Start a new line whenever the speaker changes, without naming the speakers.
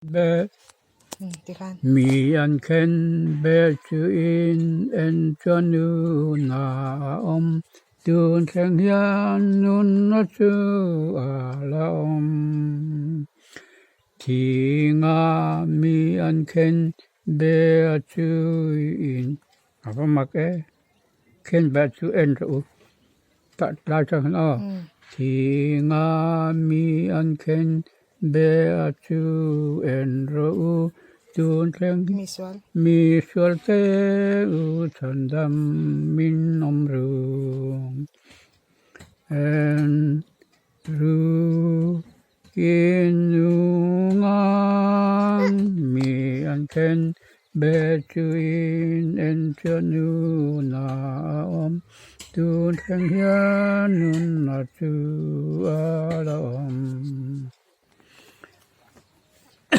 be mi an ken be chu in en chonu na tun keng hian nun na chu ala thi nga mi an ken be chu in apa mak ken be chu en ru ta la cha no thi nga mi an ken be chu en ru tun keng mi sual te u chan dam min om ru en ru in nu ngan mi an ken be chu in en chu nu na tun keng hian nun na chu a